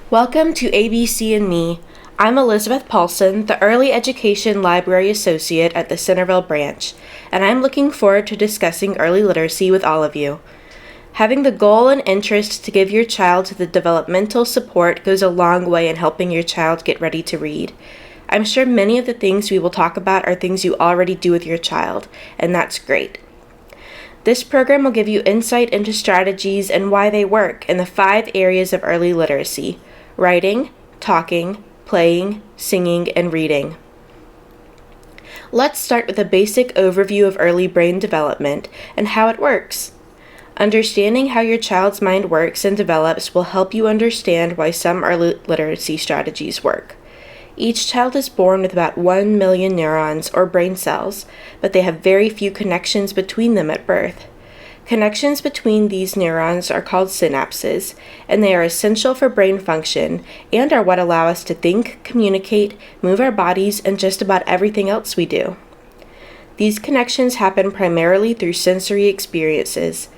Welcome to ABC&Me. I'm Elizabeth Paulson, the Early Education Library Associate at the Centerville branch, and I'm looking forward to discussing early literacy with all of you. Having the goal and interest to give your child the developmental support goes a long way in helping your child get ready to read. I'm sure many of the things we will talk about are things you already do with your child, and that's great. This program will give you insight into strategies and why they work in the 5 areas of early literacy: writing, talking, playing, singing, and reading. Let's start with a basic overview of early brain development and how it works. Understanding how your child's mind works and develops will help you understand why some early literacy strategies work. Each child is born with about 1 million neurons or brain cells, but they have very few connections between them at birth. Connections between these neurons are called synapses, and they are essential for brain function and are what allow us to think, communicate, move our bodies, and just about everything else we do. These connections happen primarily through sensory experiences.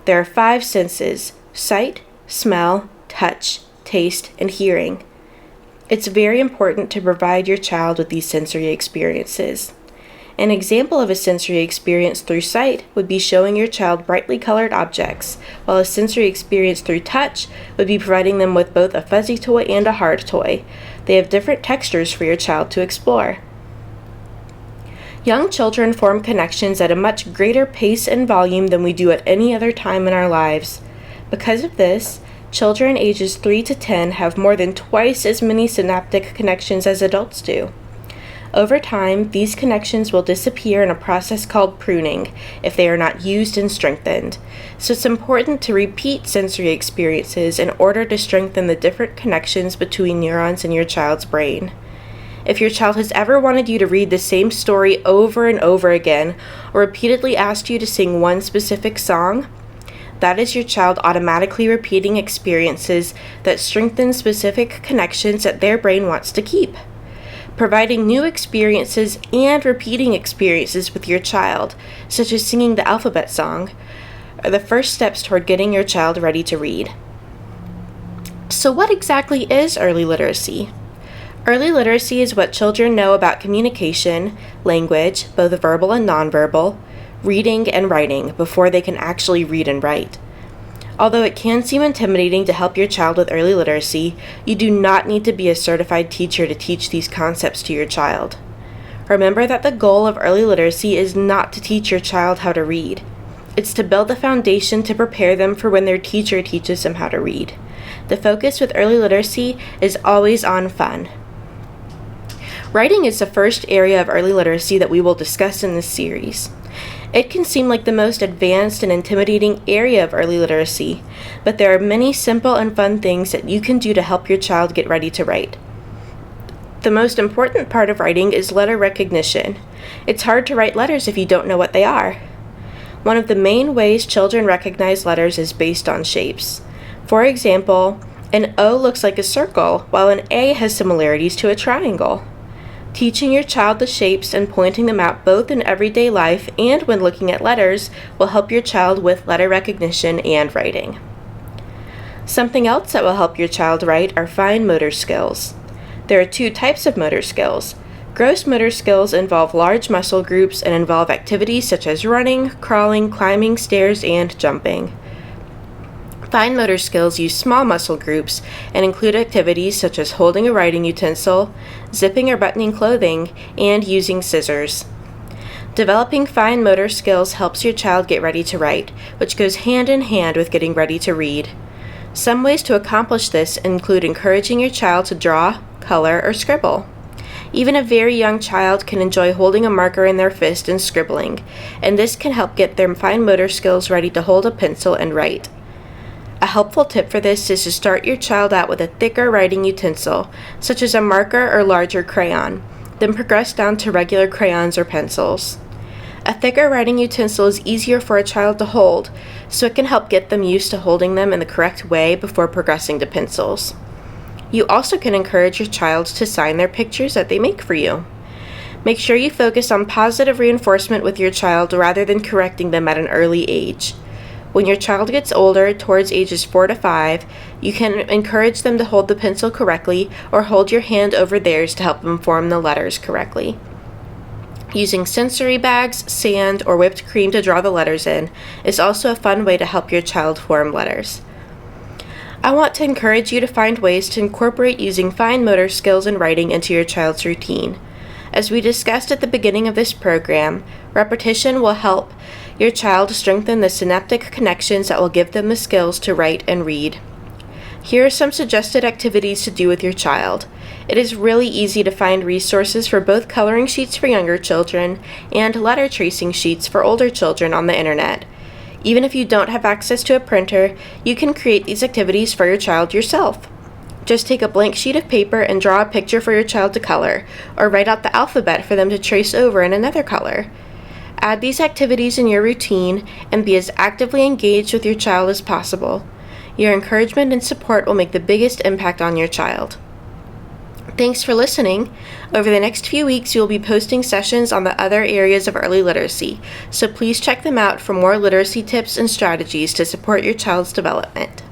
There are 5 senses: sight, smell, touch, taste, and hearing. It's very important to provide your child with these sensory experiences. An example of a sensory experience through sight would be showing your child brightly colored objects, while a sensory experience through touch would be providing them with both a fuzzy toy and a hard toy. They have different textures for your child to explore. Young children form connections at a much greater pace and volume than we do at any other time in our lives. Because of this, children ages 3 to 10 have more than twice as many synaptic connections as adults do. Over time, these connections will disappear in a process called pruning if they are not used and strengthened. So it's important to repeat sensory experiences in order to strengthen the different connections between neurons in your child's brain. If your child has ever wanted you to read the same story over and over again, or repeatedly asked you to sing one specific song, that is your child automatically repeating experiences that strengthen specific connections that their brain wants to keep. Providing new experiences and repeating experiences with your child, such as singing the alphabet song, are the first steps toward getting your child ready to read. So what exactly is early literacy? Early literacy is what children know about communication, language, both verbal and nonverbal, reading and writing before they can actually read and write. Although it can seem intimidating to help your child with early literacy, you do not need to be a certified teacher to teach these concepts to your child. Remember that the goal of early literacy is not to teach your child how to read. It's to build the foundation to prepare them for when their teacher teaches them how to read. The focus with early literacy is always on fun. Writing is the first area of early literacy that we will discuss in this series. It can seem like the most advanced and intimidating area of early literacy, but there are many simple and fun things that you can do to help your child get ready to write. The most important part of writing is letter recognition. It's hard to write letters if you don't know what they are. One of the main ways children recognize letters is based on shapes. For example, an O looks like a circle, while an A has similarities to a triangle. Teaching your child the shapes and pointing them out both in everyday life and when looking at letters will help your child with letter recognition and writing. Something else that will help your child write are fine motor skills. There are 2 types of motor skills. Gross motor skills involve large muscle groups and involve activities such as running, crawling, climbing stairs, and jumping. Fine motor skills use small muscle groups and include activities such as holding a writing utensil, zipping or buttoning clothing, and using scissors. Developing fine motor skills helps your child get ready to write, which goes hand in hand with getting ready to read. Some ways to accomplish this include encouraging your child to draw, color, or scribble. Even a very young child can enjoy holding a marker in their fist and scribbling, and this can help get their fine motor skills ready to hold a pencil and write. A helpful tip for this is to start your child out with a thicker writing utensil, such as a marker or larger crayon, then progress down to regular crayons or pencils. A thicker writing utensil is easier for a child to hold, so it can help get them used to holding them in the correct way before progressing to pencils. You also can encourage your child to sign their pictures that they make for you. Make sure you focus on positive reinforcement with your child rather than correcting them at an early age. When your child gets older, towards ages 4 to 5, you can encourage them to hold the pencil correctly or hold your hand over theirs to help them form the letters correctly. Using sensory bags, sand, or whipped cream to draw the letters in is also a fun way to help your child form letters. I want to encourage you to find ways to incorporate using fine motor skills in writing into your child's routine. As we discussed at the beginning of this program, repetition will help your child strengthen the synaptic connections that will give them the skills to write and read. Here are some suggested activities to do with your child. It is really easy to find resources for both coloring sheets for younger children and letter tracing sheets for older children on the internet. Even if you don't have access to a printer, you can create these activities for your child yourself. Just take a blank sheet of paper and draw a picture for your child to color, or write out the alphabet for them to trace over in another color. Add these activities in your routine and be as actively engaged with your child as possible. Your encouragement and support will make the biggest impact on your child. Thanks for listening. Over the next few weeks, you'll be posting sessions on the other areas of early literacy, so please check them out for more literacy tips and strategies to support your child's development.